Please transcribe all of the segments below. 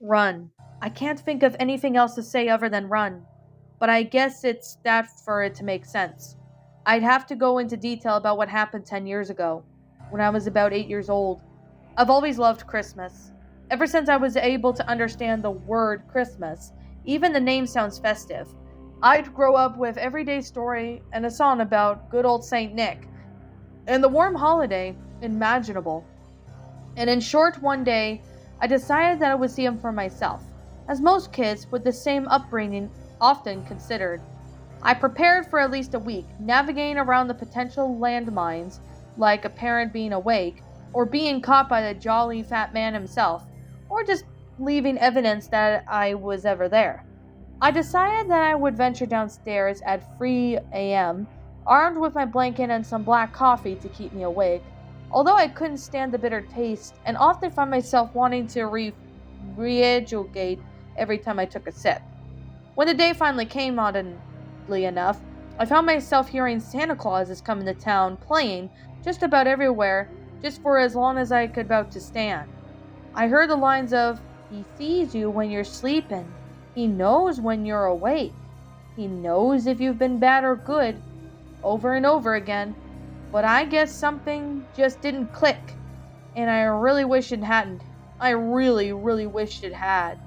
Run. I can't think of anything else to say other than run. But I guess it's that for it to make sense. I'd have to go into detail about what happened 10 years ago, when I was about 8 years old. I've always loved Christmas. Ever since I was able to understand the word Christmas, even the name sounds festive. I'd grow up with everyday story and a song about good old Saint Nick and the warm holiday imaginable. And in short, one day, I decided that I would see him for myself, as most kids with the same upbringing often considered. I prepared for at least a week, navigating around the potential landmines, like a parent being awake, or being caught by the jolly fat man himself, or just leaving evidence that I was ever there. I decided that I would venture downstairs at 3 a.m., armed with my blanket and some black coffee to keep me awake, although I couldn't stand the bitter taste and often found myself wanting to re-educate every time I took a sip. When the day finally came, oddly enough, I found myself hearing Santa Claus is coming to town playing just about everywhere, just for as long as I could about to stand. I heard the lines of, "He sees you when you're sleeping. He knows when you're awake. He knows if you've been bad or good," over and over again. But I guess something just didn't click, and I really wish it hadn't. I really, really wished it had.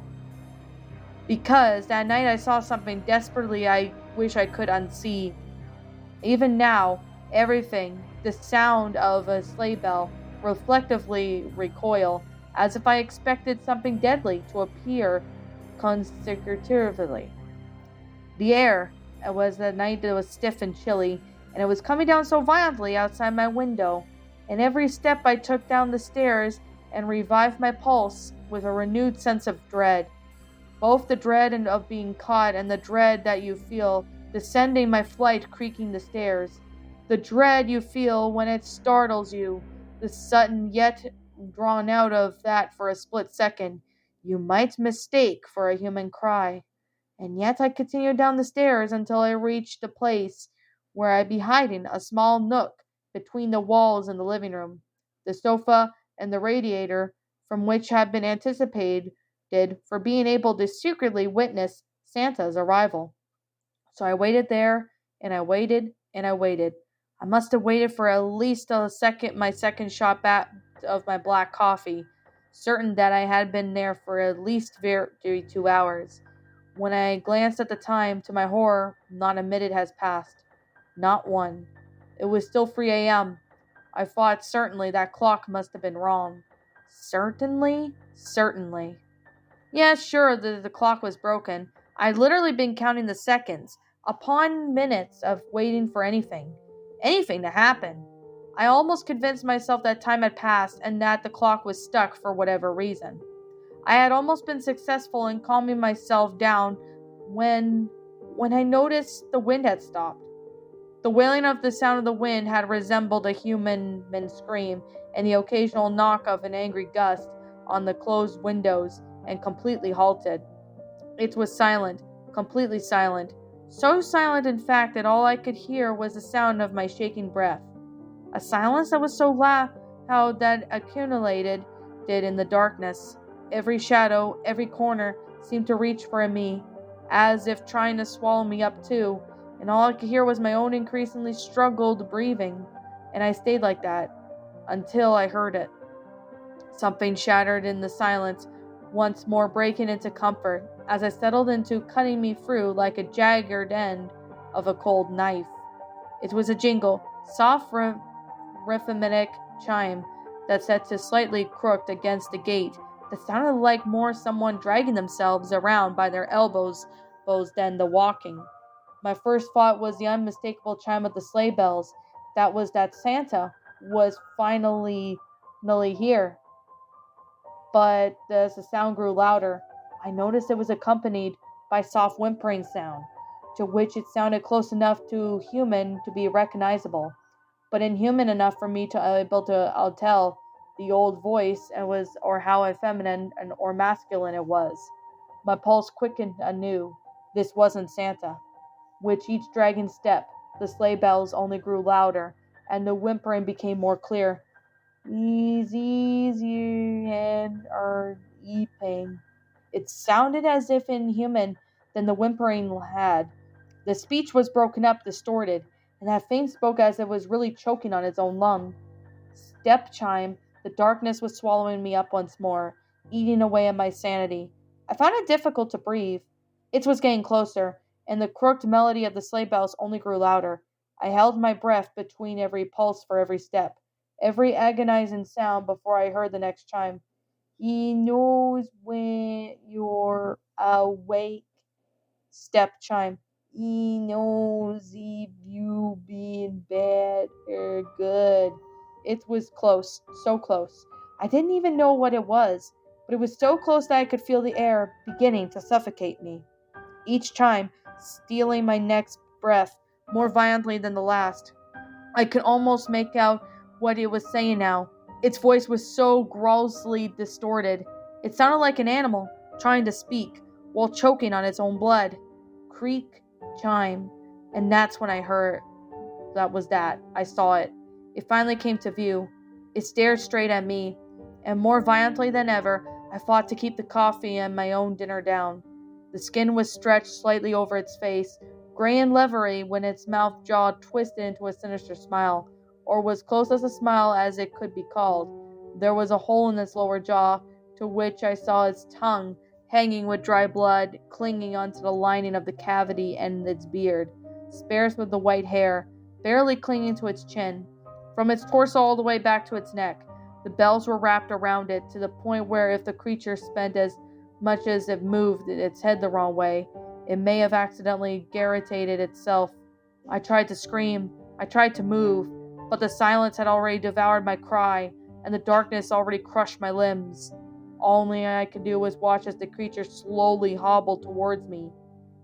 Because that night I saw something desperately I wish I could unsee. Even now, everything, the sound of a sleigh bell, reflectively recoil, as if I expected something deadly to appear consecutively. The air, it was the night that was stiff and chilly, and it was coming down so violently outside my window, and every step I took down the stairs and revived my pulse with a renewed sense of dread. Both the dread of being caught and the dread that you feel descending my flight creaking the stairs. The dread you feel when it startles you, the sudden yet drawn out of that for a split second, you might mistake for a human cry. And yet I continued down the stairs until I reached a place where I'd be hiding, a small nook between the walls in the living room, the sofa, and the radiator, from which had been anticipated for being able to secretly witness Santa's arrival. So I waited there, and I waited, and I waited. I must have waited for at least a second, my second shot back of my black coffee, certain that I had been there for at least 2 hours. When I glanced at the time, to my horror, not a minute has passed. Not one. It was still 3 a.m. I thought certainly that clock must have been wrong. Certainly, certainly. Yes, sure, the clock was broken. I'd literally been counting the seconds, upon minutes of waiting for anything to happen. I almost convinced myself that time had passed and that the clock was stuck for whatever reason. I had almost been successful in calming myself down when I noticed the wind had stopped. The wailing of the sound of the wind had resembled a human scream, and the occasional knock of an angry gust on the closed windows, and completely halted. It was silent, completely silent. So silent, in fact, that all I could hear was the sound of my shaking breath. A silence that was so loud that accumulated did in the darkness. Every shadow, every corner seemed to reach for me, as if trying to swallow me up too, and all I could hear was my own increasingly struggled breathing, and I stayed like that until I heard it. Something shattered in the silence, once more breaking into comfort, as I settled into cutting me through like a jagged end of a cold knife. It was a jingle, soft rhythmic chime that set to slightly crooked against the gate, that sounded like more someone dragging themselves around by their elbows than the walking. My first thought was the unmistakable chime of the sleigh bells. That was that Santa was finally here. But as the sound grew louder, I noticed it was accompanied by soft whimpering sound, to which it sounded close enough to human to be recognizable, but inhuman enough for me to able to tell the old voice and was or how feminine and or masculine it was. My pulse quickened anew. This wasn't Santa. With each dragging step, the sleigh bells only grew louder, and the whimpering became more clear. Easy and eeping. It sounded as if inhuman than the whimpering had. The speech was broken up, distorted, and that Fame spoke as if it was really choking on its own lung. Step chime, the darkness was swallowing me up once more, eating away at my sanity. I found it difficult to breathe. It was getting closer, and the crooked melody of the sleigh bells only grew louder. I held my breath between every pulse for every step, every agonizing sound before I heard the next chime. He knows when you're awake. Step chime. He knows if you been bad or good. It was close, so close. I didn't even know what it was, but it was so close that I could feel the air beginning to suffocate me. Each chime stealing my next breath more violently than the last. I could almost make out what it was saying now. Its voice was so grossly distorted. It sounded like an animal trying to speak while choking on its own blood. Creak, chime, and that's when I heard. That was that. I saw it. It finally came to view. It stared straight at me, and more violently than ever, I fought to keep the coffee and my own dinner down. The skin was stretched slightly over its face, gray and leathery when its mouth jaw twisted into a sinister smile, or was close as a smile as it could be called. There was a hole in its lower jaw, to which I saw its tongue hanging with dry blood, clinging onto the lining of the cavity and its beard, sparse with the white hair, barely clinging to its chin. From its torso all the way back to its neck, the bells were wrapped around it to the point where if the creature spent as much as it moved its head the wrong way, it may have accidentally garroted itself. I tried to scream, I tried to move, but the silence had already devoured my cry, and the darkness already crushed my limbs. Only I could do was watch as the creature slowly hobbled towards me,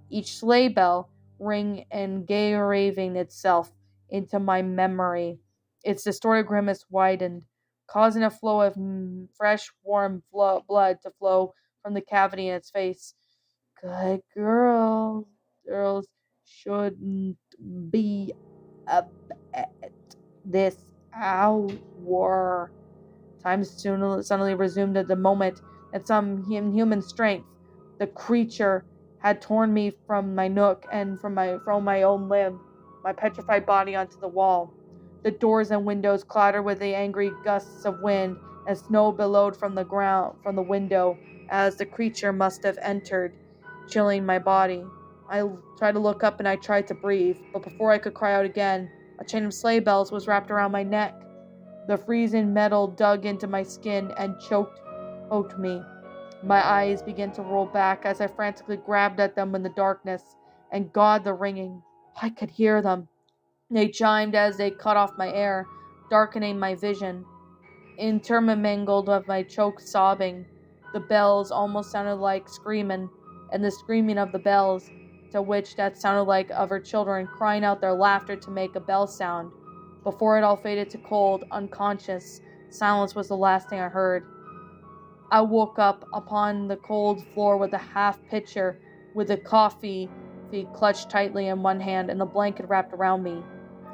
each sleigh bell ring engraving itself into my memory. Its distorted grimace widened, causing a flow of fresh, warm blood to flow from the cavity in its face. Good girls shouldn't be up at this hour. Time suddenly resumed at the moment, and some inhuman strength. The creature had torn me from my nook and from my own limb, my petrified body onto the wall. The doors and windows clattered with the angry gusts of wind, and snow billowed from the window, as the creature must have entered, chilling my body. I tried to look up and I tried to breathe, but before I could cry out again, a chain of sleigh bells was wrapped around my neck. The freezing metal dug into my skin and choked me. My eyes began to roll back as I frantically grabbed at them in the darkness, and God, the ringing. I could hear them. They chimed as they cut off my air, darkening my vision. Intermingled with my choked sobbing, the bells almost sounded like screaming, and the screaming of the bells, to which that sounded like of her children crying out their laughter to make a bell sound. Before it all faded to cold, unconscious silence was the last thing I heard. I woke up upon the cold floor with a half pitcher with the coffee clutched tightly in one hand and the blanket wrapped around me.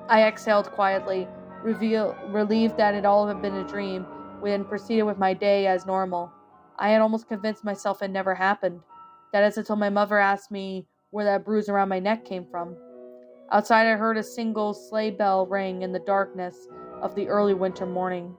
I exhaled quietly, relieved that it all had been a dream, and proceeded with my day as normal. I had almost convinced myself it never happened. That is until my mother asked me where that bruise around my neck came from. Outside I heard a single sleigh bell ring in the darkness of the early winter morning.